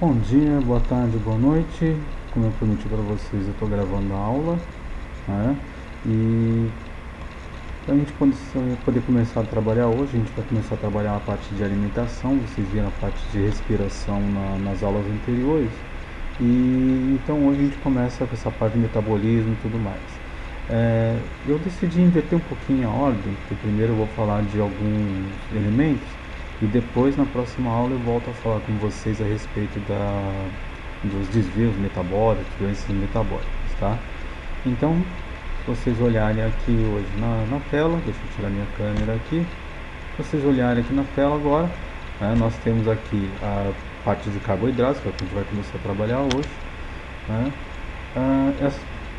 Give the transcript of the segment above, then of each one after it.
Bom dia, boa tarde, boa noite. Como eu prometi para vocês, eu estou gravando a aula, né? E para a gente poder começar a trabalhar hoje, a gente vai começar a trabalhar a parte de alimentação. Vocês viram a parte de respiração nas aulas anteriores. E então hoje a gente começa com essa parte de metabolismo e tudo mais. Eu decidi inverter um pouquinho a ordem, porque primeiro eu vou falar de alguns elementos e depois na próxima aula eu volto a falar com vocês a respeito dos desvios metabólicos, doenças metabólicas, tá? Então, se vocês olharem aqui hoje na tela, deixa eu tirar minha câmera aqui. Se vocês olharem aqui na tela agora, né, nós temos aqui a parte de carboidratos, que é o que a gente vai começar a trabalhar hoje, né?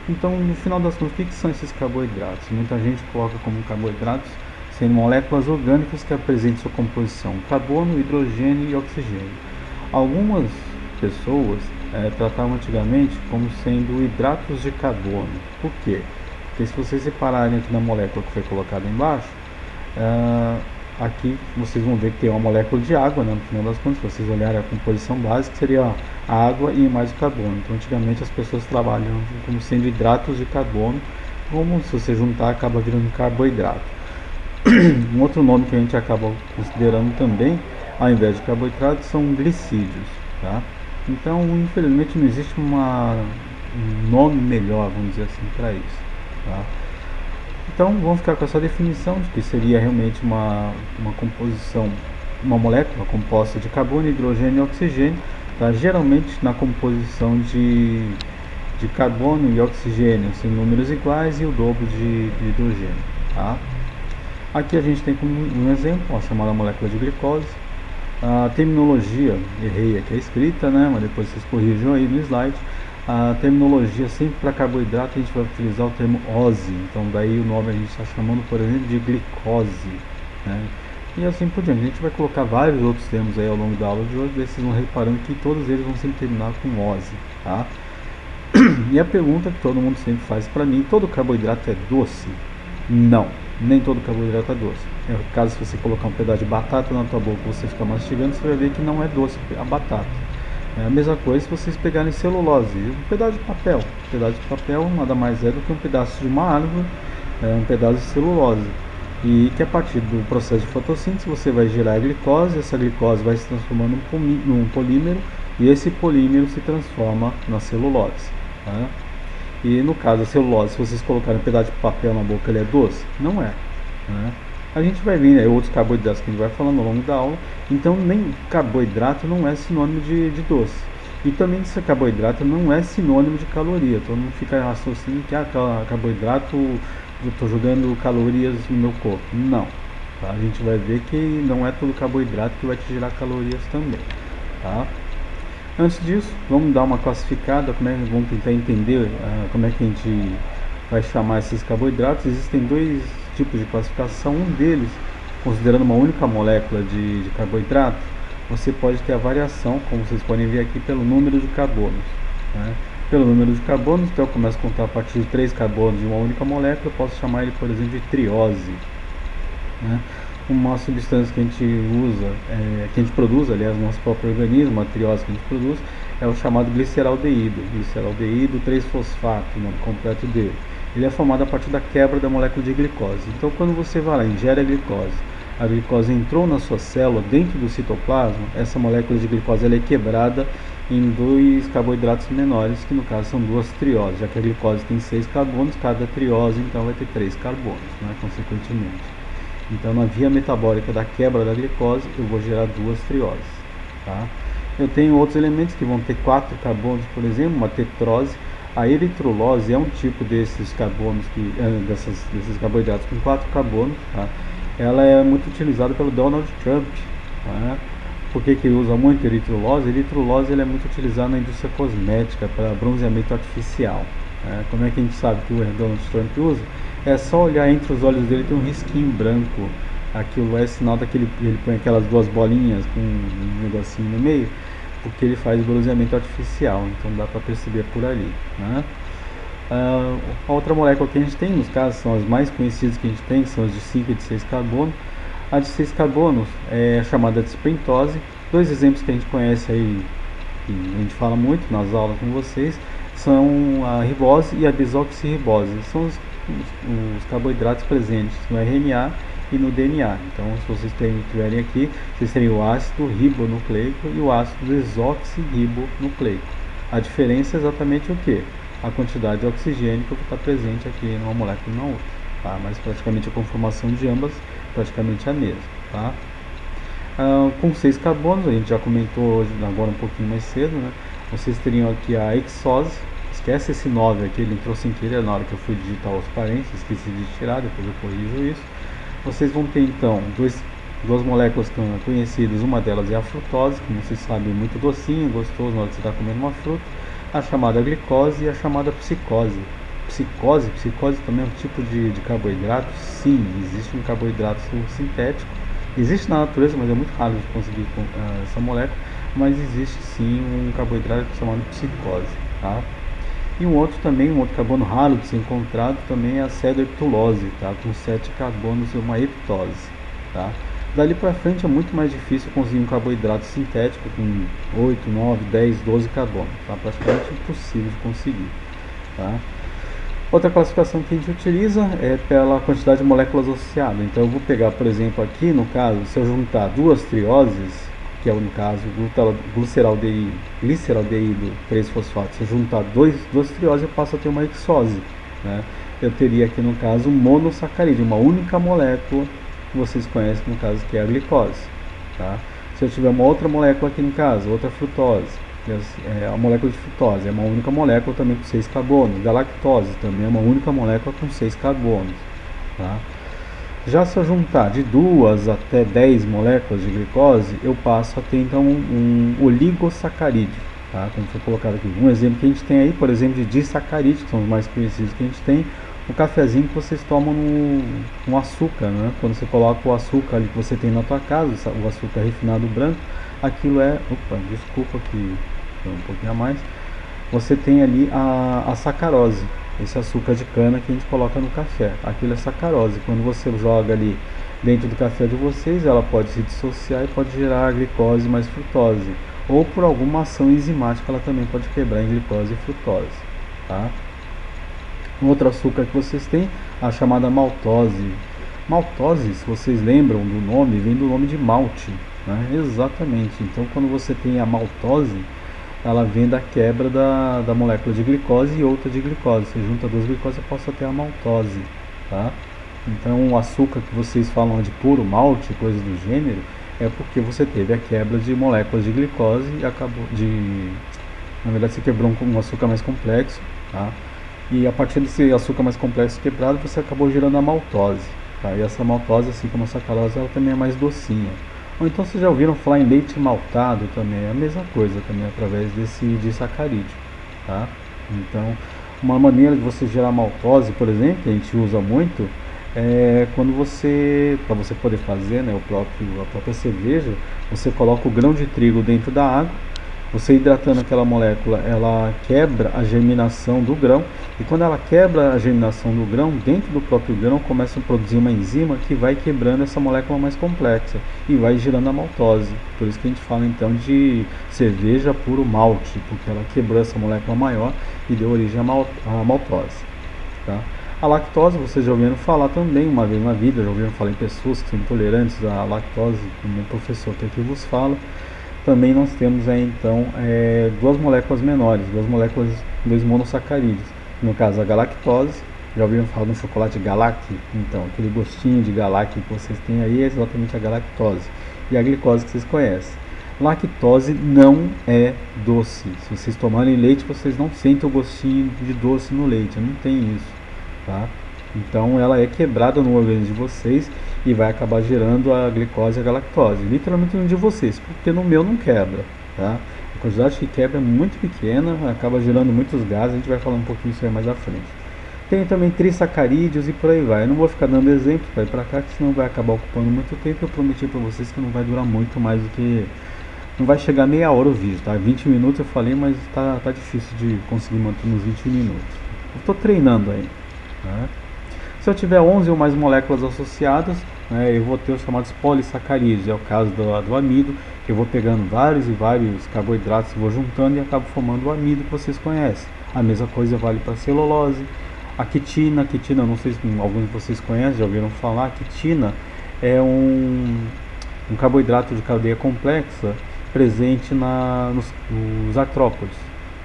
Então, no final das contas, o que são esses carboidratos? Muita gente coloca como carboidratos sendo moléculas orgânicas que apresentam sua composição carbono, hidrogênio e oxigênio. Algumas pessoas tratavam antigamente como sendo hidratos de carbono. Por quê? Porque se vocês separarem aqui na molécula que foi colocada embaixo, aqui vocês vão ver que tem uma molécula de água, né? No final das contas, se vocês olharem a composição básica, seria a água e mais o carbono. Então, antigamente as pessoas trabalham como sendo hidratos de carbono, como se você juntar acaba virando carboidrato. Um outro nome que a gente acaba considerando também, ao invés de carboidratos, são glicídios, tá? Então, infelizmente, não existe um nome melhor, vamos dizer assim, para isso, tá? Então, vamos ficar com essa definição de que seria realmente uma composição, uma molécula composta de carbono, hidrogênio e oxigênio, tá? Geralmente na composição de carbono e oxigênio, assim, números iguais e o dobro de hidrogênio, tá? Aqui a gente tem como um exemplo a chamada molécula de glicose. A terminologia, errei aqui a escrita, né? Mas depois vocês corrijam aí no slide. A terminologia, sempre para carboidrato, a gente vai utilizar o termo ose. Então daí o nome a gente está chamando, por exemplo, de glicose, né? E assim por diante. A gente vai colocar vários outros termos aí ao longo da aula de hoje. Daí vocês vão reparando que todos eles vão sempre terminar com ose, tá? E a pergunta que todo mundo sempre faz para mim: todo carboidrato é doce? Não, nem todo carboidrato é doce. É o caso, se você colocar um pedaço de batata na tua boca e você ficar mastigando, você vai ver que não é doce a batata. É a mesma coisa se vocês pegarem celulose, um pedaço de papel. Um pedaço de papel nada mais é do que um pedaço de uma árvore, um pedaço de celulose. E que a partir do processo de fotossíntese você vai gerar a glicose, essa glicose vai se transformar num polímero, e esse polímero se transforma na celulose, tá? E no caso da celulose, se vocês colocarem um pedaço de papel na boca, ele é doce? Não é, né? A gente vai ver, né, outros carboidratos que a gente vai falando ao longo da aula. Então, nem carboidrato não é sinônimo de doce. E também esse carboidrato não é sinônimo de caloria. Todo mundo fica raciocinando que carboidrato, eu estou jogando calorias no meu corpo. Não, tá? A gente vai ver que não é todo carboidrato que vai te gerar calorias também, tá? Antes disso, vamos dar uma classificada, vamos tentar entender como é que a gente vai chamar esses carboidratos. Existem dois tipos de classificação. Um deles, considerando uma única molécula de carboidrato, você pode ter a variação, como vocês podem ver aqui, pelo número de carbonos, né? Pelo número de carbonos, então eu começo a contar a partir de 3 carbonos de uma única molécula, eu posso chamar ele, por exemplo, de triose, né? Uma substância que a gente usa, que a gente produz, aliás, no nosso próprio organismo, a triose que a gente produz, é o chamado gliceraldeído. Gliceraldeído 3-fosfato, o nome completo dele. Ele é formado a partir da quebra da molécula de glicose. Então, quando você vai lá, ingere a glicose entrou na sua célula, dentro do citoplasma, essa molécula de glicose ela é quebrada em 2 carboidratos menores, que no caso são 2 trioses, já que a glicose tem 6 carbonos, cada triose então vai ter 3 carbonos, né, consequentemente. Então, na via metabólica da quebra da glicose, eu vou gerar 2 trioses, tá? Eu tenho outros elementos que vão ter 4 carbonos, por exemplo, uma tetrose. A eritrulose é um tipo desses carbonos, desses carboidratos com 4 carbonos, tá? Ela é muito utilizada pelo Donald Trump, tá? Por que ele usa muito eritrulose? A eritrulose ela é muito utilizada na indústria cosmética para bronzeamento artificial, né? Como é que a gente sabe que o Donald Trump usa? É só olhar entre os olhos dele, tem um risquinho branco. Aquilo é sinal daquele, ele põe aquelas 2 bolinhas com um negocinho no meio, porque ele faz bronzeamento artificial, então dá para perceber por ali, né? A outra molécula que a gente tem, nos casos, são as mais conhecidas que a gente tem, são as de 5 e de 6 carbono. A de 6 carbonos é chamada de pentose. 2 exemplos que a gente conhece aí que a gente fala muito nas aulas com vocês, são a ribose e a desoxirribose. São os carboidratos presentes no RNA e no DNA. Então, se vocês tiverem aqui, vocês teriam o ácido ribonucleico e o ácido desoxirribonucleico. A diferença é exatamente o que? A quantidade de oxigênio que está presente aqui numa molécula e na outra. Tá? Mas praticamente a conformação de ambas praticamente é a mesma. Tá? Com 6 carbonos, a gente já comentou hoje, agora um pouquinho mais cedo, né? Vocês teriam aqui a hexose. Esquece esse 9 aqui, ele entrou sem querer na hora que eu fui digitar os parênteses, esqueci de tirar, depois eu corrijo isso. Vocês vão ter então duas moléculas conhecidas, uma delas é a frutose, como vocês sabem, muito docinho, gostoso na hora que você está comendo uma fruta, a chamada glicose e a chamada psicose. Psicose também é um tipo de carboidrato? Sim, existe um carboidrato sintético, existe na natureza, mas é muito raro de conseguir essa molécula, mas existe sim um carboidrato chamado psicose, tá? E um outro carbono raro de ser encontrado também é a cedroepitulose, tá? Com 7 carbonos e uma epitose, tá? Dali para frente é muito mais difícil conseguir um carboidrato sintético com 8, 9, 10, 12 carbonos, tá? Praticamente impossível de conseguir, tá? Outra classificação que a gente utiliza é pela quantidade de moléculas associadas. Então eu vou pegar, por exemplo, aqui no caso, se eu juntar duas trioses, que é no caso gliceraldeído 3-fosfato, se eu juntar duas trioses eu passo a ter uma hexose, né? Eu teria aqui no caso um monossacarídeo, uma única molécula que vocês conhecem no caso que é a glicose, tá? Se eu tiver uma outra molécula aqui no caso, outra frutose, a molécula de frutose é uma única molécula também com 6 carbonos. Galactose também é uma única molécula com 6 carbonos, tá? Já se eu juntar de 2 até 10 moléculas de glicose, eu passo a ter então um oligosacarídeo, tá? Como foi colocado aqui. Um exemplo que a gente tem aí, por exemplo, de disacarídeos, que são os mais conhecidos que a gente tem, o cafezinho que vocês tomam no açúcar, né? Quando você coloca o açúcar ali que você tem na tua casa, o açúcar refinado branco, aquilo é... Opa, desculpa que foi um pouquinho a mais. Você tem ali a sacarose, esse açúcar de cana que a gente coloca no café. Aquilo é sacarose. Quando você joga ali dentro do café de vocês, ela pode se dissociar e pode gerar glicose mais frutose. Ou por alguma ação enzimática, ela também pode quebrar em glicose e frutose, tá? Um outro açúcar que vocês têm, a chamada maltose. Maltose, se vocês lembram do nome, vem do nome de malte, né? Exatamente. Então, quando você tem a maltose, ela vem da quebra da molécula de glicose e outra de glicose. Você junta duas glicoses, você passa a ter a maltose, tá? Então, o açúcar que vocês falam de puro malte, coisa do gênero, é porque você teve a quebra de moléculas de glicose e acabou de... Na verdade, você quebrou um açúcar mais complexo, tá? E a partir desse açúcar mais complexo quebrado, você acabou gerando a maltose, tá? E essa maltose, assim como a sacarose, ela também é mais docinha. Ou então vocês já ouviram falar em leite maltado também, é a mesma coisa também, através desse disacarídeo, tá? Então, uma maneira de você gerar maltose, por exemplo, que a gente usa muito, é quando você, para você poder fazer, né, a própria cerveja, você coloca o grão de trigo dentro da água, você hidratando aquela molécula, ela quebra a germinação do grão, e quando ela quebra a germinação do grão, dentro do próprio grão começa a produzir uma enzima que vai quebrando essa molécula mais complexa e vai gerando a maltose. Por isso que a gente fala então de cerveja puro malte, porque ela quebrou essa molécula maior e deu origem à maltose, tá? A lactose, vocês já ouviram falar também uma vez na vida, já ouviram falar em pessoas que são intolerantes à lactose, como o professor que aqui vos fala. Também nós temos aí então duas moléculas menores, dois monossacarídeos. No caso a galactose, já ouviram falar no chocolate Galac? Então, aquele gostinho de Galac que vocês têm aí é exatamente a galactose. E a glicose que vocês conhecem. Lactose não é doce. Se vocês tomarem leite, vocês não sentem o gostinho de doce no leite, não tem isso, tá? Então ela é quebrada no organismo de vocês e vai acabar gerando a glicose e a galactose, literalmente no de vocês, porque no meu não quebra, tá? A quantidade que quebra é muito pequena, acaba gerando muitos gases, a gente vai falar um pouquinho isso aí mais à frente. Tem também trissacarídeos e por aí vai. Eu não vou ficar dando exemplo para ir para cá, que senão vai acabar ocupando muito tempo. Eu prometi para vocês que não vai durar muito mais do que... Não vai chegar meia hora o vídeo, tá? 20 minutos eu falei, mas tá difícil de conseguir manter nos 20 minutos. Eu estou treinando aí, tá? Se eu tiver 11 ou mais moléculas associadas, eu vou ter os chamados polissacarídeos, é o caso do amido Eu vou pegando vários e vários carboidratos, vou juntando e acabo formando o amido que vocês conhecem. A mesma coisa vale para a celulose. A quitina, não sei se alguns de vocês conhecem, já ouviram falar, a quitina é um carboidrato de cadeia complexa presente nos artrópodes.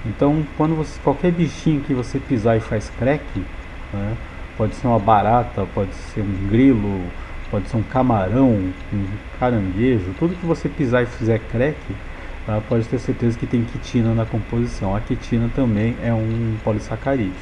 Então, quando qualquer bichinho que você pisar e faz crack, né, pode ser uma barata, pode ser um grilo, pode ser um camarão, um caranguejo, tudo que você pisar e fizer crack, tá, pode ter certeza que tem quitina na composição. A quitina também é um polissacarídeo.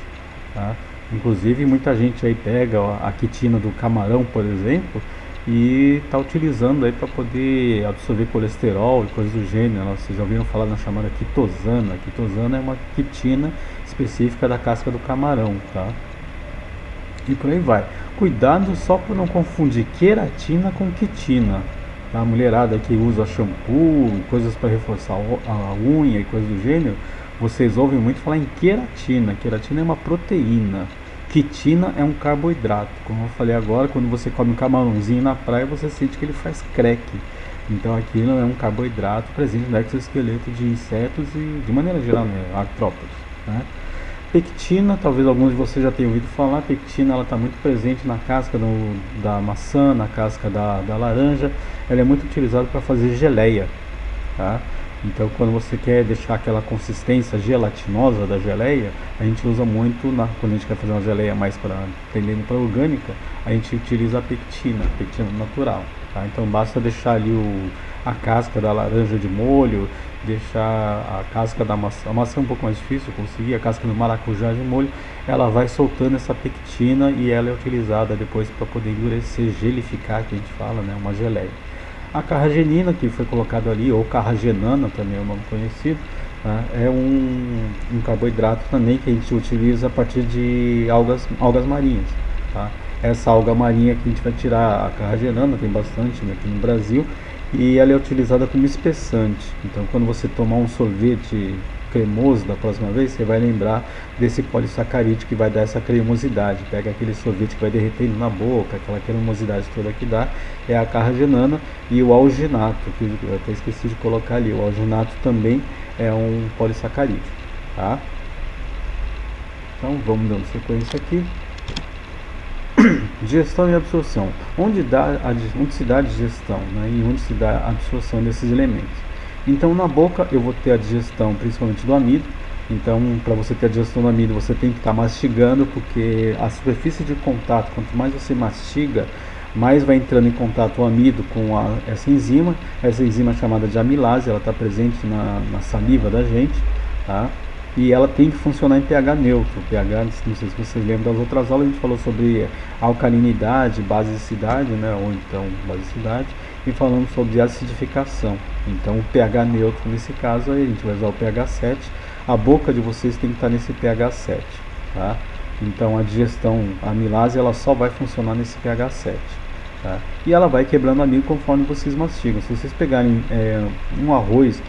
Tá? Inclusive, muita gente aí pega a quitina do camarão, por exemplo, e está utilizando aí para poder absorver colesterol e coisas do gênero. Vocês já ouviram falar na chamada quitosana? A quitosana é uma quitina específica da casca do camarão, tá? E por aí vai. Cuidado só por não confundir queratina com quitina. A mulherada que usa shampoo, coisas para reforçar a unha e coisas do gênero, vocês ouvem muito falar em queratina. Queratina é uma proteína. Quitina é um carboidrato. Como eu falei agora, quando você come um camarãozinho na praia, você sente que ele faz crack. Então aquilo é um carboidrato presente no exoesqueleto de insetos e, de maneira geral, né, artrópodes. Né? Pectina, talvez alguns de vocês já tenham ouvido falar, a pectina ela está muito presente na casca da maçã, na casca da laranja. Ela é muito utilizada para fazer geleia. Tá? Então, quando você quer deixar aquela consistência gelatinosa da geleia, a gente usa muito, quando a gente quer fazer uma geleia mais tendendo para orgânica, a gente utiliza a pectina natural. Tá? Então, basta deixar ali a casca da laranja de molho, deixar a casca da maçã. A maçã é um pouco mais difícil conseguir, a casca do maracujá de molho, ela vai soltando essa pectina e ela é utilizada depois para poder endurecer, gelificar, que a gente fala, né? Uma geleia. A carragenina, que foi colocado ali, ou carragenana também é o nome conhecido, né? É um carboidrato também que a gente utiliza a partir de algas marinhas. Tá? Essa alga marinha que a gente vai tirar, a carragenana, tem bastante, né, aqui no Brasil, e ela é utilizada como espessante. Então, quando você tomar um sorvete cremoso da próxima vez, você vai lembrar desse polissacarídeo que vai dar essa cremosidade. Pega aquele sorvete que vai derretendo na boca, aquela cremosidade toda que dá, é a carragenana. E o alginato, que eu até esqueci de colocar ali, o alginato também é um polissacarídeo. Tá? Então vamos dando sequência aqui. Digestão e absorção. Onde se dá a digestão, né? E onde se dá a absorção desses elementos? Então, na boca eu vou ter a digestão principalmente do amido. Então, para você ter a digestão do amido, você tem que estar mastigando, porque a superfície de contato, quanto mais você mastiga, mais vai entrando em contato o amido com essa enzima. Essa enzima é chamada de amilase, ela está presente na saliva da gente, tá? E ela tem que funcionar em pH neutro. pH, não sei se vocês lembram das outras aulas, a gente falou sobre alcalinidade, basicidade, né? Ou então basicidade, e falamos sobre acidificação. Então o pH neutro nesse caso aí, a gente vai usar o pH 7. A boca de vocês tem que estar nesse pH 7. Tá? Então a digestão, a amilase, ela só vai funcionar nesse pH 7. Tá? E ela vai quebrando amido conforme vocês mastigam. Se vocês pegarem um arroz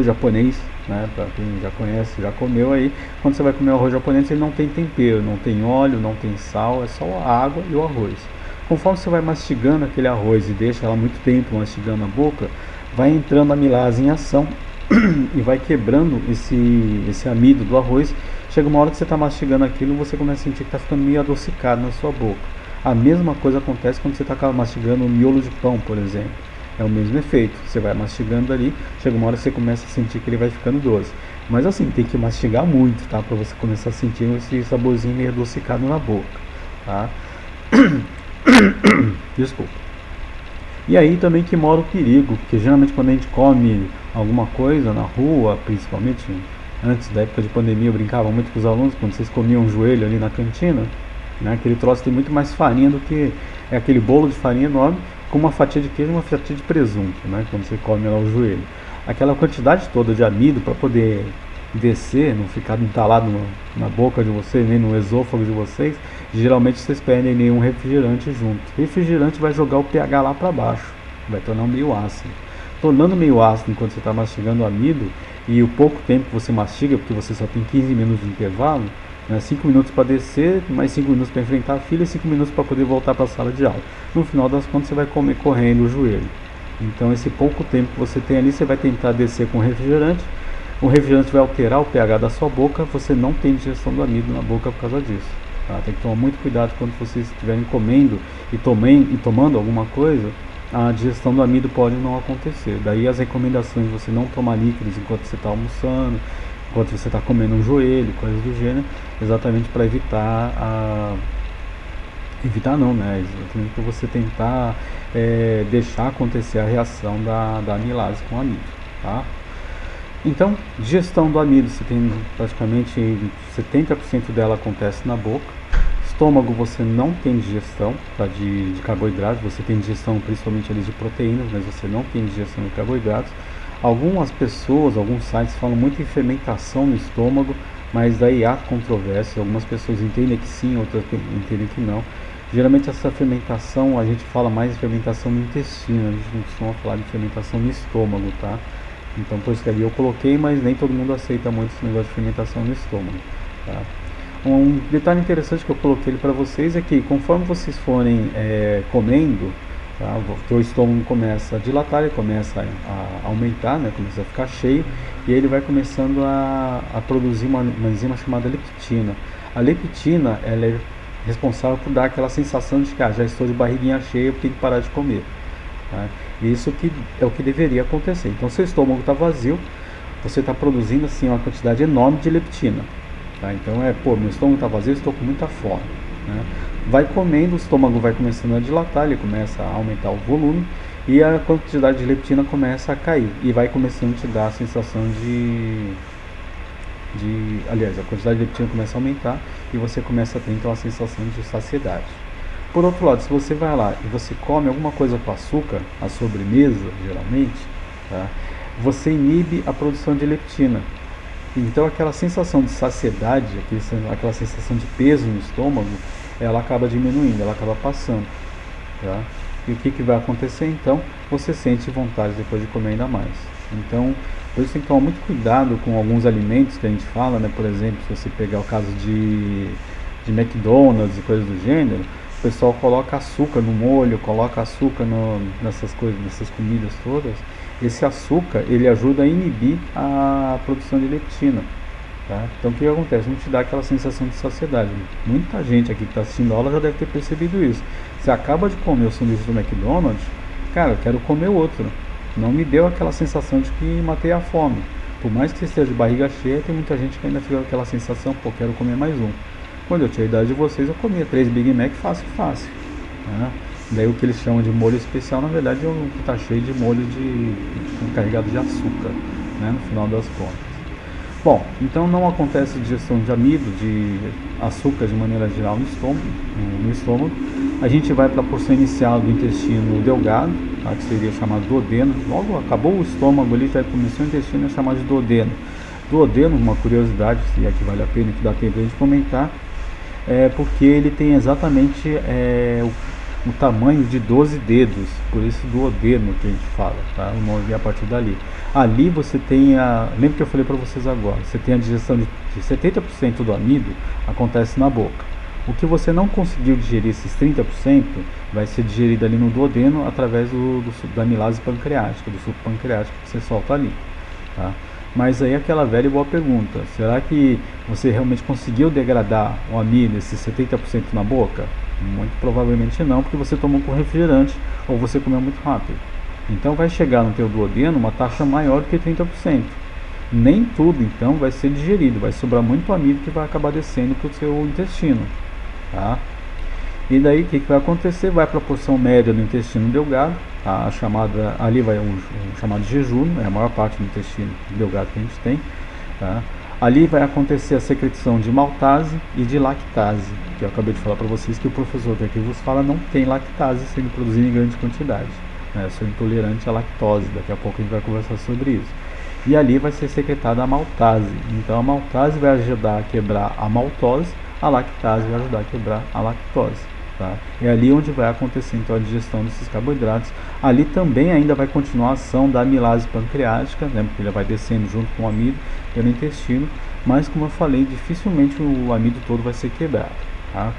japonês, né, para quem já conhece, já comeu aí, quando você vai comer o arroz japonês, ele não tem tempero, não tem óleo, não tem sal, é só a água e o arroz. Conforme você vai mastigando aquele arroz e deixa ela muito tempo mastigando a boca, vai entrando a amilase em ação e vai quebrando esse amido do arroz. Chega uma hora que você está mastigando aquilo, você começa a sentir que está ficando meio adocicado na sua boca. A mesma coisa acontece quando você está mastigando um miolo de pão, por exemplo. É o mesmo efeito. Você vai mastigando ali, chega uma hora que você começa a sentir que ele vai ficando doce. Mas assim, tem que mastigar muito, tá? Para você começar a sentir esse saborzinho meio adocicado na boca, tá? Desculpa. E aí também que mora o perigo, porque geralmente quando a gente come alguma coisa na rua, principalmente antes da época de pandemia, eu brincava muito com os alunos, quando vocês comiam um joelho ali na cantina, né? Aquele troço tem muito mais farinha do que aquele bolo de farinha enorme, com uma fatia de queijo e uma fatia de presunto, né? Quando você come lá o joelho. Aquela quantidade toda de amido para poder descer, não ficar entalado na boca de vocês, nem no esôfago de vocês, geralmente vocês pedem nenhum refrigerante junto. Refrigerante vai jogar o pH lá para baixo, vai tornar meio ácido. Tornando meio ácido enquanto você está mastigando o amido, e o pouco tempo que você mastiga, porque você só tem 15 minutos de intervalo, 5 minutos para descer, mais 5 minutos para enfrentar a fila e 5 minutos para poder voltar para a sala de aula. No final das contas, você vai comer correndo o joelho. Então esse pouco tempo que você tem ali, você vai tentar descer com refrigerante, o refrigerante vai alterar o pH da sua boca, você não tem digestão do amido na boca por causa disso. Tá? Tem que tomar muito cuidado quando vocês estiverem comendo e tomando alguma coisa, a digestão do amido pode não acontecer. Daí as recomendações de você não tomar líquidos enquanto você está almoçando, enquanto você está comendo um joelho, coisas do gênero, exatamente para evitar não, né? Exatamente para você tentar deixar acontecer a reação da amilase com o amido, tá? Então, digestão do amido, você tem praticamente 70% dela acontece na boca. Estômago você não tem digestão de carboidratos, você tem digestão principalmente ali de proteínas, mas você não tem digestão de carboidratos. Algumas pessoas, alguns sites falam muito em fermentação no estômago, mas daí há controvérsia. Algumas pessoas entendem que sim, outras entendem que não. Geralmente essa fermentação, a gente fala mais de fermentação no intestino, a gente não costuma falar de fermentação no estômago, tá? Então por isso que ali eu coloquei, mas nem todo mundo aceita muito esse negócio de fermentação no estômago, tá? Um detalhe interessante que eu coloquei para vocês é que conforme vocês forem comendo, tá, o teu estômago começa a dilatar, ele começa a aumentar, né, começa a ficar cheio, e ele vai começando a produzir uma enzima chamada leptina. A leptina, ela é responsável por dar aquela sensação de que já estou de barriguinha cheia, eu tenho que parar de comer. Tá? Isso que é o que deveria acontecer. Então, seu estômago está vazio, você está produzindo assim uma quantidade enorme de leptina. Tá? Então meu estômago está vazio, estou com muita fome. Né? Vai comendo, o estômago vai começando a dilatar, ele começa a aumentar o volume e a quantidade de leptina começa a cair e vai começando a te dar a sensação aliás, a quantidade de leptina começa a aumentar e você começa a ter então a sensação de saciedade. Por outro lado, se você vai lá e você come alguma coisa com açúcar, a sobremesa geralmente, tá? Você inibe a produção de leptina. Então aquela sensação de saciedade, aquela sensação de peso no estômago, ela acaba diminuindo, ela acaba passando. Tá? E o que vai acontecer então? Você sente vontade depois de comer ainda mais. Então, por isso tem que tomar muito cuidado com alguns alimentos que a gente fala, né? Por exemplo, se você pegar o caso de McDonald's e coisas do gênero, o pessoal coloca açúcar no molho, coloca açúcar nessas coisas, nessas comidas todas. Esse açúcar, ele ajuda a inibir a produção de leptina. Tá? Então o que acontece? Não te dá aquela sensação de saciedade. Muita gente aqui que está assistindo a aula já deve ter percebido isso. Você acaba de comer o sanduíche do McDonald's, cara, eu quero comer outro. Não me deu aquela sensação de que matei a fome. Por mais que você esteja de barriga cheia, tem muita gente que ainda fica com aquela sensação, pô, quero comer mais um. Quando eu tinha a idade de vocês, eu comia 3 Big Mac fácil. Né? Daí o que eles chamam de molho especial, na verdade, é o que está cheio de molho carregado de açúcar, né, no final das contas. Bom, então não acontece digestão de amido, de açúcar de maneira geral no estômago. A gente vai para a porção inicial do intestino delgado, tá, que seria chamado duodeno. Logo acabou o estômago ali, já começou o intestino, é chamado de duodeno. Duodeno, uma curiosidade, se é que vale a pena, que dá tempo de a gente comentar, porque ele tem exatamente o tamanho de 12 dedos, por isso duodeno que a gente fala, tá? O nome vem a partir dali. Ali você tem lembra que eu falei para vocês agora, você tem a digestão de 70% do amido acontece na boca. O que você não conseguiu digerir, esses 30%, vai ser digerido ali no duodeno através da amilase pancreática, do suco pancreático que você solta ali, tá? Mas aí aquela velha e boa pergunta, será que você realmente conseguiu degradar o amido, esses 70% na boca? Muito provavelmente não, porque você tomou com refrigerante ou você comeu muito rápido. Então vai chegar no teu duodeno uma taxa maior do que 30%. Nem tudo então vai ser digerido, vai sobrar muito amido que vai acabar descendo para o seu intestino. Tá? E daí o que vai acontecer? Vai para a porção média do intestino delgado, tá? Ali vai um chamado jejum, é a maior parte do intestino delgado que a gente tem. Tá? Ali vai acontecer a secreção de maltase e de lactase, que eu acabei de falar para vocês que o professor que aqui vos fala não tem lactase sendo produzida em grande quantidade. Eu sou intolerante à lactose, daqui a pouco a gente vai conversar sobre isso. E ali vai ser secretada a maltase, então a maltase vai ajudar a quebrar a maltose, a lactase vai ajudar a quebrar a lactose. Tá? É ali onde vai acontecer então a digestão desses carboidratos. Ali também ainda vai continuar a ação da amilase pancreática, né, porque ele vai descendo junto com o amido pelo intestino, mas como eu falei, dificilmente o amido todo vai ser quebrado. Tá?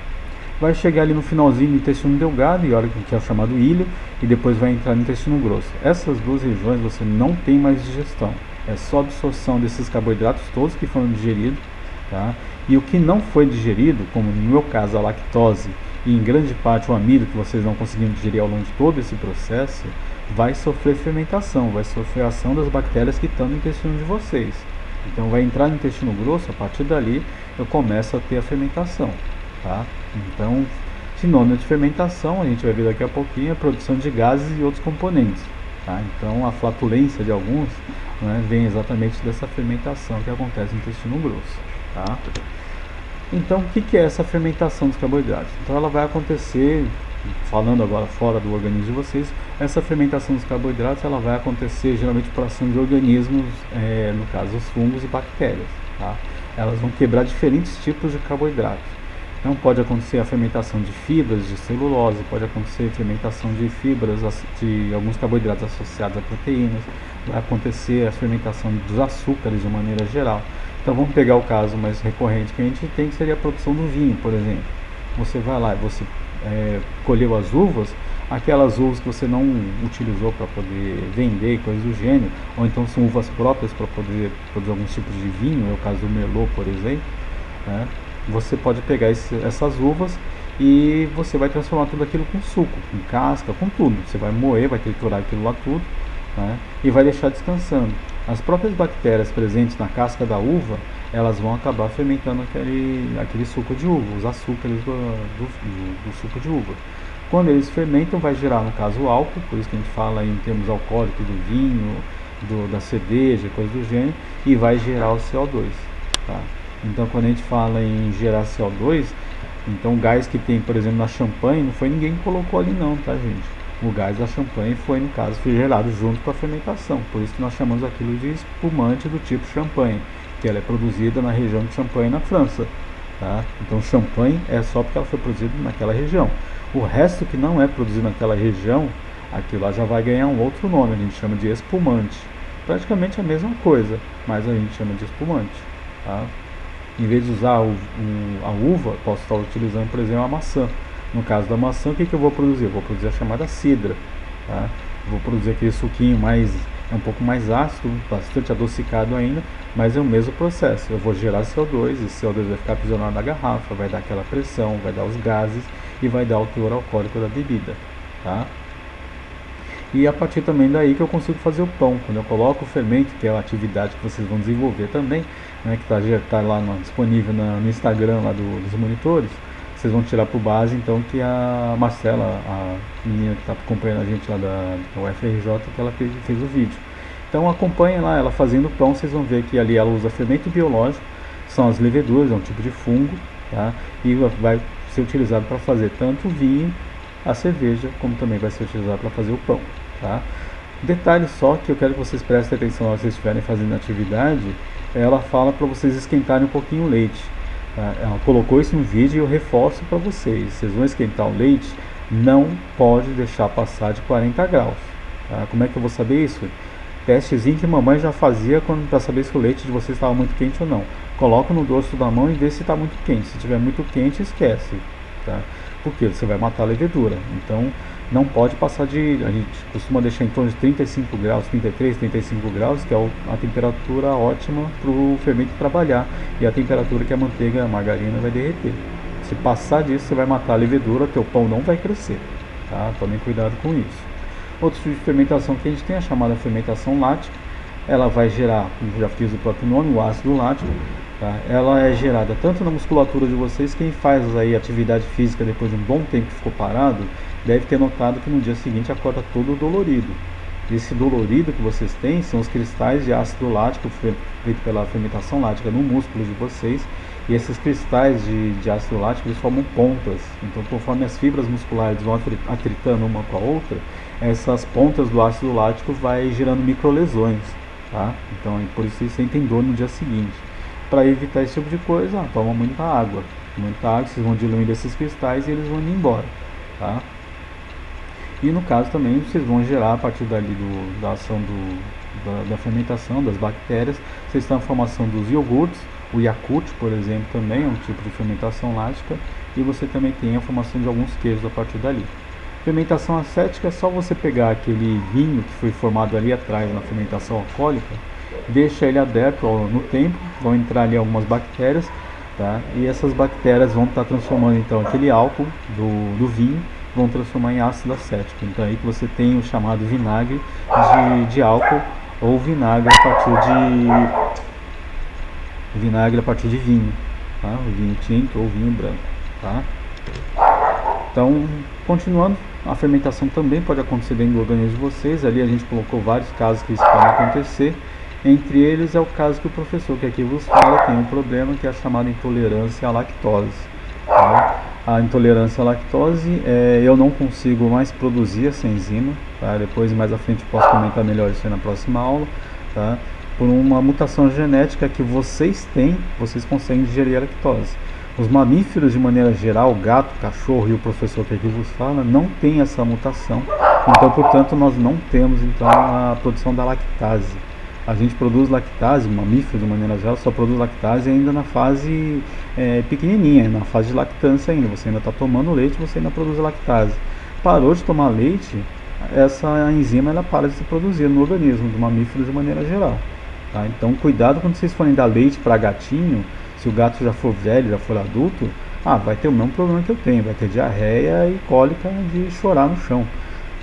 vai chegar ali no finalzinho do intestino delgado, e olha que é o chamado ilho, e depois vai entrar no intestino grosso. Essas duas regiões você não tem mais digestão, é só absorção desses carboidratos todos que foram digeridos, tá? E o que não foi digerido, como no meu caso a lactose e em grande parte o amido que vocês não conseguiram digerir ao longo de todo esse processo, vai sofrer fermentação, vai sofrer a ação das bactérias que estão no intestino de vocês. Então vai entrar no intestino grosso, a partir dali eu começo a ter a fermentação, tá? Então, sinônimo de fermentação, a gente vai ver daqui a pouquinho, a produção de gases e outros componentes, tá? Então a flatulência de alguns, né, vem exatamente dessa fermentação que acontece no intestino grosso, tá? Então, o que é essa fermentação dos carboidratos? Então, ela vai acontecer, falando agora fora do organismo de vocês, essa fermentação dos carboidratos ela vai acontecer geralmente por ação de organismos, no caso os fungos e bactérias, tá? Elas vão quebrar diferentes tipos de carboidratos. Então, pode acontecer a fermentação de fibras de celulose, pode acontecer a fermentação de fibras de alguns carboidratos associados a proteínas, vai acontecer a fermentação dos açúcares de maneira geral. Então vamos pegar o caso mais recorrente que a gente tem, que seria a produção do vinho, por exemplo. Você vai lá e você colheu as uvas, aquelas uvas que você não utilizou para poder vender, coisas do gênero, ou então são uvas próprias para poder produzir alguns tipos de vinho, é o caso do Merlot, por exemplo, né? Você pode pegar essas uvas e você vai transformar tudo aquilo com suco, com casca, com tudo. Você vai moer, vai triturar aquilo lá tudo, né? E vai deixar descansando. As próprias bactérias presentes na casca da uva, elas vão acabar fermentando aquele suco de uva, os açúcares do suco de uva. Quando eles fermentam, vai gerar, no caso, o álcool, por isso que a gente fala em termos alcoólicos do vinho, da cerveja, coisas do gênero, e vai gerar o CO2, tá? Então, quando a gente fala em gerar CO2, então o gás que tem, por exemplo, na champanhe, não foi ninguém que colocou ali não, tá, gente? O gás da champanhe foi, no caso, foi gerado junto com a fermentação. Por isso que nós chamamos aquilo de espumante do tipo champanhe, que ela é produzida na região de Champagne, na França, tá? Então, champanhe é só porque ela foi produzida naquela região. O resto que não é produzido naquela região, aquilo lá já vai ganhar um outro nome, a gente chama de espumante. Praticamente a mesma coisa, mas a gente chama de espumante, tá? Em vez de usar a uva, posso estar utilizando, por exemplo, a maçã. No caso da maçã, o que eu vou produzir? Eu vou produzir a chamada cidra, tá? Vou produzir aquele suquinho um pouco mais ácido, bastante adocicado ainda, mas é o mesmo processo. Eu vou gerar CO2, e esse CO2 vai ficar aprisionado na garrafa, vai dar aquela pressão, vai dar os gases e vai dar o teor alcoólico da bebida, tá? E a partir também daí que eu consigo fazer o pão. Quando eu coloco o fermento, que é a atividade que vocês vão desenvolver também, né, que está lá disponível no Instagram lá dos monitores, vocês vão tirar por base então que a Marcela, a menina que está acompanhando a gente lá da UFRJ, que ela fez o vídeo. Então acompanhem lá ela fazendo o pão, vocês vão ver que ali ela usa fermento biológico, são as leveduras, é um tipo de fungo, tá? E vai ser utilizado para fazer tanto o vinho, a cerveja, como também vai ser utilizado para fazer o pão, tá? Detalhe só que eu quero que vocês prestem atenção na hora que vocês estiverem fazendo a atividade, ela fala para vocês esquentarem um pouquinho o leite, tá? Ela colocou isso no vídeo e eu reforço para vocês. Vocês vão esquentar o leite, não pode deixar passar de 40 graus, tá? Como é que eu vou saber isso? Testezinho que mamãe já fazia para saber se o leite de vocês estava muito quente ou não. Coloca no dorso da mão e vê se está muito quente. Se estiver muito quente, esquece, tá? Porque você vai matar a levedura. Então não pode passar a gente costuma deixar em torno de 35 graus, 33, 35 graus, que é a temperatura ótima para o fermento trabalhar, e a temperatura que a manteiga, a margarina vai derreter. Se passar disso, você vai matar a levedura, teu pão não vai crescer, tá? Tomem cuidado com isso. Outro tipo de fermentação que a gente tem é a chamada fermentação lática. Ela vai gerar, como já fiz o próprio nome, o ácido lático, tá? Ela é gerada tanto na musculatura de vocês, quem faz aí atividade física depois de um bom tempo que ficou parado, deve ter notado que no dia seguinte acorda todo dolorido. Esse dolorido que vocês têm são os cristais de ácido lático feito pela fermentação lática no músculo de vocês, e esses cristais de ácido lático eles formam pontas. Então, conforme as fibras musculares vão atritando uma com a outra, essas pontas do ácido lático vai gerando microlesões, tá? Então, por isso vocês sentem dor no dia seguinte. Para evitar esse tipo de coisa, toma muita água. Muita água, vocês vão diluindo esses cristais e eles vão indo embora, tá? E no caso também vocês vão gerar a partir dali da ação da fermentação das bactérias, vocês estão a formação dos iogurtes, o Yakult, por exemplo, também é um tipo de fermentação lática, e você também tem a formação de alguns queijos a partir dali. Fermentação acética é só você pegar aquele vinho que foi formado ali atrás na fermentação alcoólica, deixa ele aberto no tempo, vão entrar ali algumas bactérias, tá? E essas bactérias vão estar transformando então aquele álcool do vinho, vão transformar em ácido acético. Então aí que você tem o chamado vinagre de álcool ou vinagre a partir de vinho, tá? O vinho tinto ou vinho branco, tá? Então, continuando, a fermentação também pode acontecer dentro do organismo de vocês. Ali a gente colocou vários casos que isso pode acontecer. Entre eles é o caso que o professor que aqui vos fala tem um problema que é a chamada intolerância à lactose, tá? A intolerância à lactose, eu não consigo mais produzir essa enzima, tá? Depois, mais à frente, posso comentar melhor isso aí na próxima aula, tá? Por uma mutação genética que vocês têm, vocês conseguem digerir a lactose. Os mamíferos, de maneira geral, o gato, o cachorro e o professor que aqui vos fala, não tem essa mutação. Então, portanto, nós não temos então a produção da lactase. A gente produz lactase, o mamífero, de maneira geral, só produz lactase ainda na fase pequenininha, na fase de lactância ainda. Você ainda está tomando leite, você ainda produz lactase. Parou de tomar leite, essa enzima ela para de se produzir no organismo do mamífero de maneira geral. Tá? Então, cuidado quando vocês forem dar leite para gatinho. Se o gato já for velho, já for adulto, vai ter o mesmo problema que eu tenho, vai ter diarreia e cólica de chorar no chão.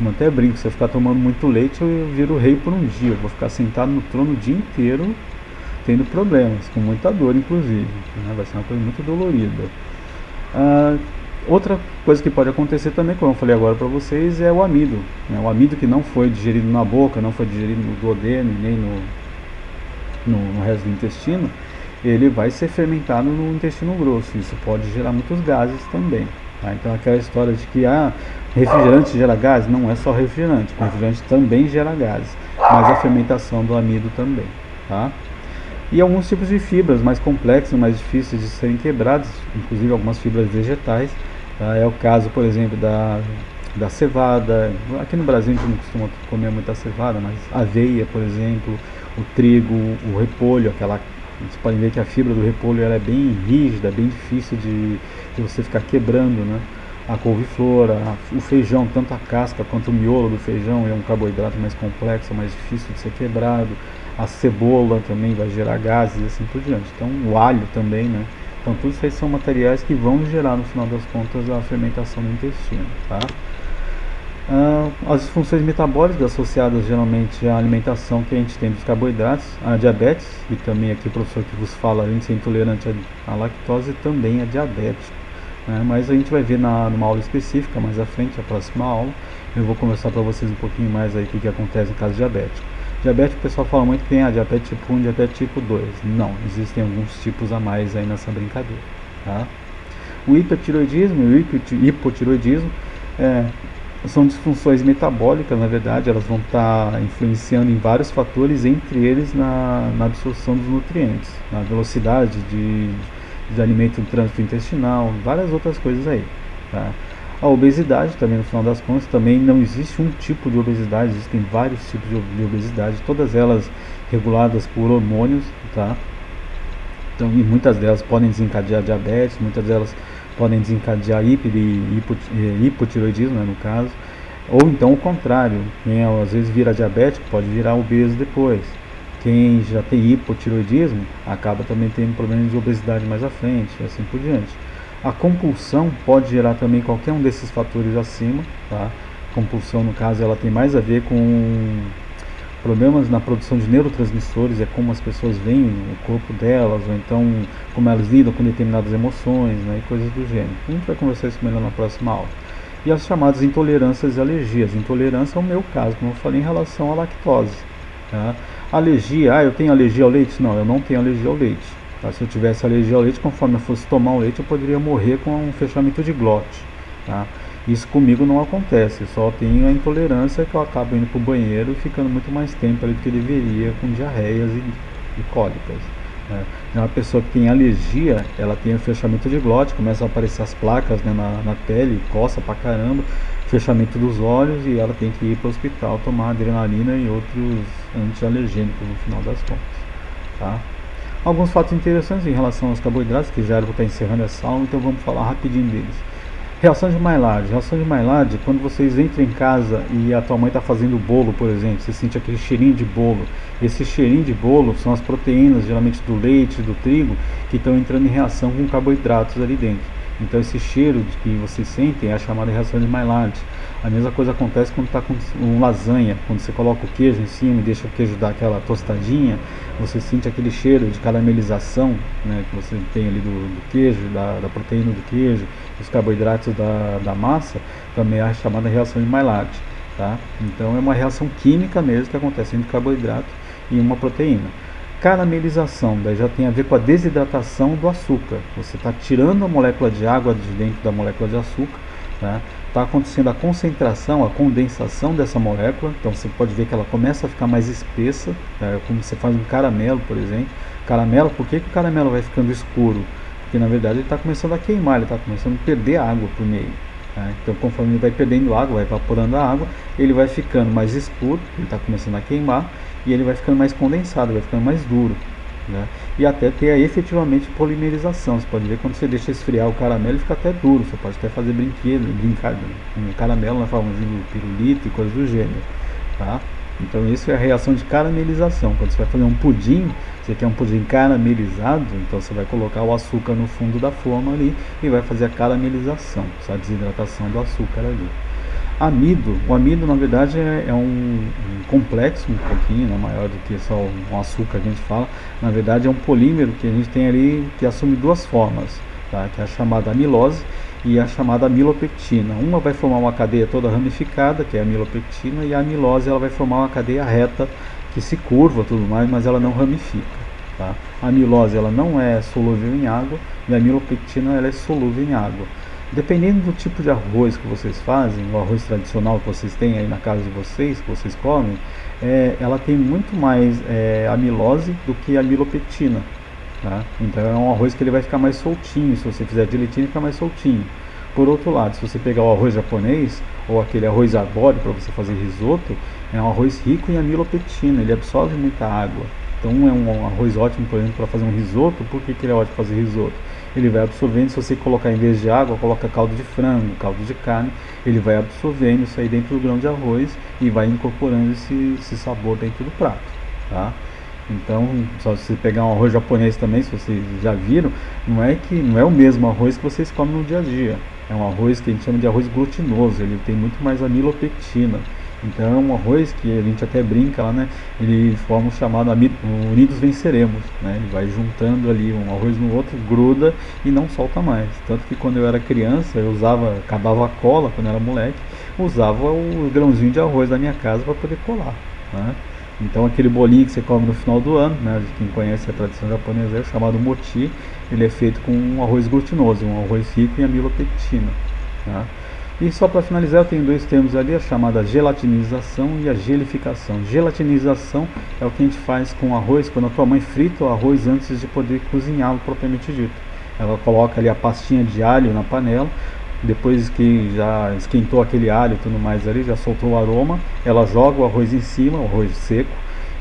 Eu até brinco, se eu ficar tomando muito leite, eu viro rei por um dia. Eu vou ficar sentado no trono o dia inteiro, tendo problemas, com muita dor inclusive, né? Vai ser uma coisa muito dolorida. Outra coisa que pode acontecer também, como eu falei agora para vocês, é o amido, né? O amido que não foi digerido na boca, não foi digerido no duodeno, nem no resto do intestino, ele vai ser fermentado no intestino grosso. Isso pode gerar muitos gases também, tá? Então aquela história de que refrigerante gera gases, não é só refrigerante, o refrigerante também gera gases, mas a fermentação do amido também, tá? E alguns tipos de fibras mais complexas, mais difíceis de serem quebradas, inclusive algumas fibras vegetais, tá? É o caso, por exemplo, da cevada. Aqui no Brasil a gente não costuma comer muita cevada, mas aveia, por exemplo, o trigo, o repolho, vocês podem ver que a fibra do repolho ela é bem rígida, bem difícil de você ficar quebrando, né? A couve-flor, o feijão, tanto a casca quanto o miolo do feijão é um carboidrato mais complexo, mais difícil de ser quebrado. A cebola também vai gerar gases e assim por diante. Então o alho também, né? Então tudo isso aí são materiais que vão gerar no final das contas a fermentação do intestino, tá? As funções metabólicas associadas geralmente à alimentação que a gente tem dos carboidratos, a diabetes, e também aqui o professor que vos fala, além de ser intolerante à lactose, também é diabético, né? Mas a gente vai ver numa aula específica, mais à frente, a próxima aula, eu vou conversar para vocês um pouquinho mais aí o que acontece no caso diabético. Diabético, o pessoal fala muito que tem diabetes tipo 1 e diabetes tipo 2. Não, existem alguns tipos a mais aí nessa brincadeira, tá? O hipertiroidismo e o hipotiroidismo são disfunções metabólicas, na verdade, elas vão estar influenciando em vários fatores, entre eles na absorção dos nutrientes, na velocidade de alimento no trânsito intestinal, várias outras coisas aí, tá? A obesidade também, no final das contas, também não existe um tipo de obesidade, existem vários tipos de obesidade, todas elas reguladas por hormônios, tá? Então, e muitas delas podem desencadear diabetes, muitas delas podem desencadear hipotiroidismo, né, no caso, ou então o contrário, quem às vezes vira diabético pode virar obeso depois. Quem já tem hipotiroidismo acaba também tendo problemas de obesidade mais à frente, e assim por diante. A compulsão pode gerar também qualquer um desses fatores acima, tá? Compulsão, no caso, ela tem mais a ver com problemas na produção de neurotransmissores, é como as pessoas veem o corpo delas, ou então como elas lidam com determinadas emoções, né, e coisas do gênero. A gente vai conversar isso melhor na próxima aula. E as chamadas intolerâncias e alergias. Intolerância é o meu caso, como eu falei, em relação à lactose, tá? Alergia, eu tenho alergia ao leite? Não, eu não tenho alergia ao leite, tá? Se eu tivesse alergia ao leite, conforme eu fosse tomar o leite, eu poderia morrer com um fechamento de glote, tá? Isso comigo não acontece, eu só tenho a intolerância que eu acabo indo para o banheiro e ficando muito mais tempo ali do que deveria, com diarreias e cólicas, né? Já uma pessoa que tem alergia, ela tem o fechamento de glote, começam a aparecer as placas, né, na pele, coça pra caramba, fechamento dos olhos, e ela tem que ir para o hospital tomar adrenalina e outros antialergênicos no final das contas, tá? Alguns fatos interessantes em relação aos carboidratos, que já era para estar encerrando essa aula, então vamos falar rapidinho deles. Reação de Maillard. Reação de Maillard, quando vocês entram em casa e a tua mãe está fazendo bolo, por exemplo, você sente aquele cheirinho de bolo. Esse cheirinho de bolo são as proteínas, geralmente do leite, do trigo, que estão entrando em reação com carboidratos ali dentro. Então esse cheiro que vocês sentem é a chamada reação de Maillard. A mesma coisa acontece quando está com um lasanha, quando você coloca o queijo em cima e deixa o queijo dar aquela tostadinha, você sente aquele cheiro de caramelização, né, que você tem ali do queijo, da proteína do queijo, os carboidratos da massa, também é a chamada reação de Maillard. Tá? Então é uma reação química mesmo que acontece entre carboidrato e uma proteína. Caramelização, daí já tem a ver com a desidratação do açúcar. Você está tirando a molécula de água de dentro da molécula de açúcar, tá? Está acontecendo a concentração, a condensação dessa molécula, então você pode ver que ela começa a ficar mais espessa, tá? Como você faz um caramelo, por exemplo. Caramelo, por que o caramelo vai ficando escuro? Porque na verdade ele está começando a queimar, ele está começando a perder água por meio. Tá? Então conforme ele vai perdendo água, vai evaporando a água, ele vai ficando mais escuro, ele está começando a queimar, e ele vai ficando mais condensado, vai ficando mais duro, né? E até ter a efetivamente polimerização. Você pode ver quando você deixa esfriar o caramelo, ele fica até duro. Você pode até fazer brincar com o caramelo na forma de pirulito e coisas do gênero, tá? Então isso é a reação de caramelização. Quando você vai fazer um pudim, você quer um pudim caramelizado, então você vai colocar o açúcar no fundo da forma ali e vai fazer a caramelização, a desidratação do açúcar ali. Amido, o amido na verdade é um complexo um pouquinho, né, maior do que só um açúcar que a gente fala. Na verdade é um polímero que a gente tem ali que assume duas formas, tá? Que é a chamada amilose e a chamada amilopectina. Uma vai formar uma cadeia toda ramificada, que é a amilopectina, e a amilose ela vai formar uma cadeia reta que se curva tudo mais, mas ela não ramifica. Tá? A amilose ela não é solúvel em água e a amilopectina ela é solúvel em água. Dependendo do tipo de arroz que vocês fazem, o arroz tradicional que vocês têm aí na casa de vocês, que vocês comem, ela tem muito mais amilose do que amilopectina. Tá? Então é um arroz que ele vai ficar mais soltinho, se você fizer direitinho ele fica mais soltinho. Por outro lado, se você pegar o arroz japonês, ou aquele arroz arbóreo para você fazer risoto, é um arroz rico em amilopectina, ele absorve muita água. Então é um arroz ótimo, por exemplo, para fazer um risoto. Por que ele é ótimo para fazer risoto? Ele vai absorvendo, se você colocar em vez de água, coloca caldo de frango, caldo de carne, ele vai absorvendo isso aí dentro do grão de arroz e vai incorporando esse sabor dentro do prato, tá? Então, só se você pegar um arroz japonês também, se vocês já viram, não é o mesmo arroz que vocês comem no dia a dia. É um arroz que a gente chama de arroz glutinoso, ele tem muito mais amilopectina. Então é um arroz que a gente até brinca lá, né? Ele forma o chamado Unidos Venceremos, né? Ele vai juntando ali um arroz no outro, gruda e não solta mais. Tanto que quando eu era criança, acabava a cola, quando eu era moleque, usava o grãozinho de arroz da minha casa para poder colar, né? Então aquele bolinho que você come no final do ano, né? Quem conhece a tradição japonesa é chamado mochi, ele é feito com um arroz glutinoso, um arroz rico em amilopectina, tá? E só para finalizar, eu tenho dois termos ali, a chamada gelatinização e a gelificação. Gelatinização é o que a gente faz com o arroz, quando a tua mãe frita o arroz antes de poder cozinhá-lo propriamente dito. Ela coloca ali a pastinha de alho na panela, depois que já esquentou aquele alho e tudo mais ali, já soltou o aroma, ela joga o arroz em cima, o arroz seco,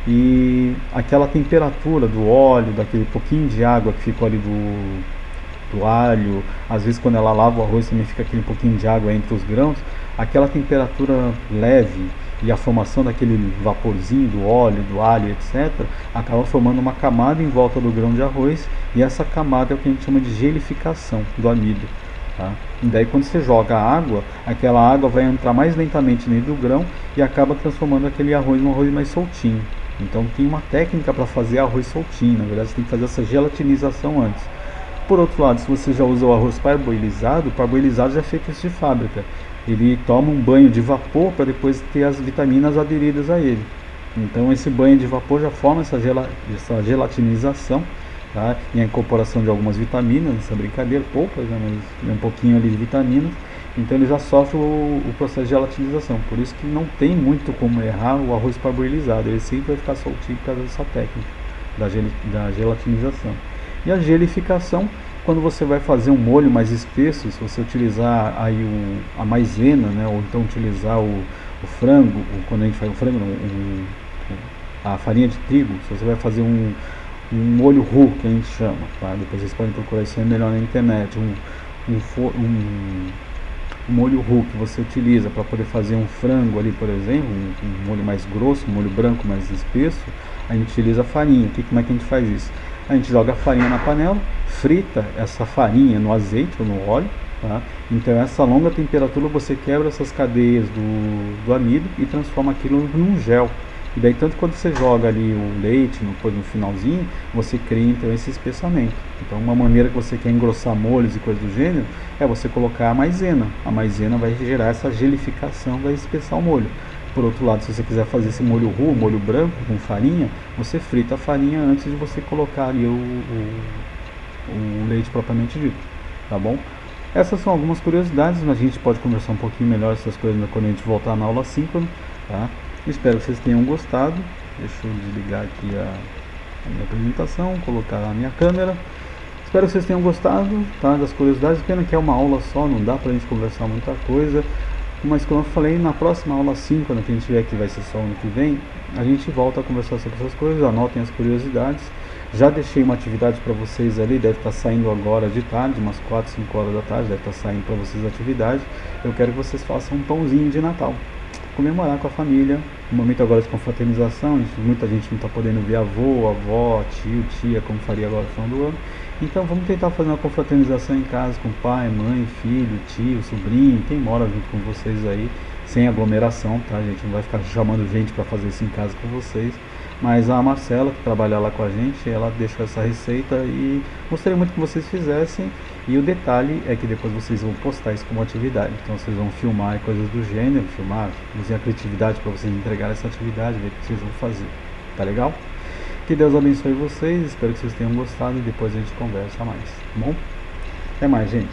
e aquela temperatura do óleo, daquele pouquinho de água que ficou ali do alho, às vezes quando ela lava o arroz também fica aquele pouquinho de água entre os grãos, aquela temperatura leve e a formação daquele vaporzinho do óleo, do alho, etc., acaba formando uma camada em volta do grão de arroz, e essa camada é o que a gente chama de gelificação do amido. Tá? E daí quando você joga a água, aquela água vai entrar mais lentamente dentro do grão e acaba transformando aquele arroz num arroz mais soltinho. Então tem uma técnica para fazer arroz soltinho, na verdade você tem que fazer essa gelatinização antes. Por outro lado, se você já usa o arroz parboilizado, o parboilizado já é feito de fábrica. Ele toma um banho de vapor para depois ter as vitaminas aderidas a ele. Então esse banho de vapor já forma essa gelatinização, tá? E a incorporação de algumas vitaminas, nessa brincadeira, poucas, né? Mas um pouquinho ali de vitaminas. Então ele já sofre o processo de gelatinização. Por isso que não tem muito como errar o arroz parboilizado. Ele sempre vai ficar soltinho por causa dessa técnica da gelatinização. E a gelificação, quando você vai fazer um molho mais espesso, se você utilizar aí a maisena, né, ou então utilizar o frango, quando a gente faz o frango, a farinha de trigo, se você vai fazer um molho roux, que a gente chama, tá? Depois vocês podem procurar isso aí melhor na internet. Um molho roux que você utiliza para poder fazer um frango ali, por exemplo, um molho mais grosso, um molho branco mais espesso, a gente utiliza farinha. Como é que a gente faz isso? A gente joga a farinha na panela, frita essa farinha no azeite ou no óleo, tá? Então essa longa temperatura você quebra essas cadeias do amido e transforma aquilo num gel. E daí tanto quando você joga ali o leite no finalzinho, você cria então esse espessamento. Então uma maneira que você quer engrossar molhos e coisas do gênero é você colocar a maisena. A maisena vai gerar essa gelificação, vai espessar o molho. Por outro lado, se você quiser fazer esse molho roux, molho branco com farinha, você frita a farinha antes de você colocar ali o leite propriamente dito, tá bom? Essas são algumas curiosidades, mas a gente pode conversar um pouquinho melhor essas coisas quando a gente voltar na aula síncrona, tá? Espero que vocês tenham gostado. Deixa eu desligar aqui a minha apresentação, colocar a minha câmera. Espero que vocês tenham gostado, tá, das curiosidades. Pena que é uma aula só, não dá pra gente conversar muita coisa. Mas como eu falei, na próxima aula 5, quando a gente tiver aqui, vai ser só ano que vem, a gente volta a conversar sobre essas coisas, anotem as curiosidades. Já deixei uma atividade para vocês ali, deve estar saindo agora de tarde, umas 4, 5 horas da tarde, deve estar saindo para vocês a atividade. Eu quero que vocês façam um pãozinho de Natal, comemorar com a família. No momento agora de confraternização, muita gente não está podendo ver avô, avó, tio, tia, como faria agora no final do ano. Então vamos tentar fazer uma confraternização em casa com pai, mãe, filho, tio, sobrinho, quem mora junto com vocês aí, sem aglomeração, tá, gente? Não vai ficar chamando gente para fazer isso em casa com vocês. Mas a Marcela, que trabalha lá com a gente, ela deixou essa receita e gostaria muito que vocês fizessem. E o detalhe é que depois vocês vão postar isso como atividade. Então vocês vão filmar coisas do gênero, filmar, usem a criatividade para vocês entregar essa atividade, ver o que vocês vão fazer. Tá legal? Que Deus abençoe vocês, espero que vocês tenham gostado e depois a gente conversa mais, tá bom? Até mais, gente.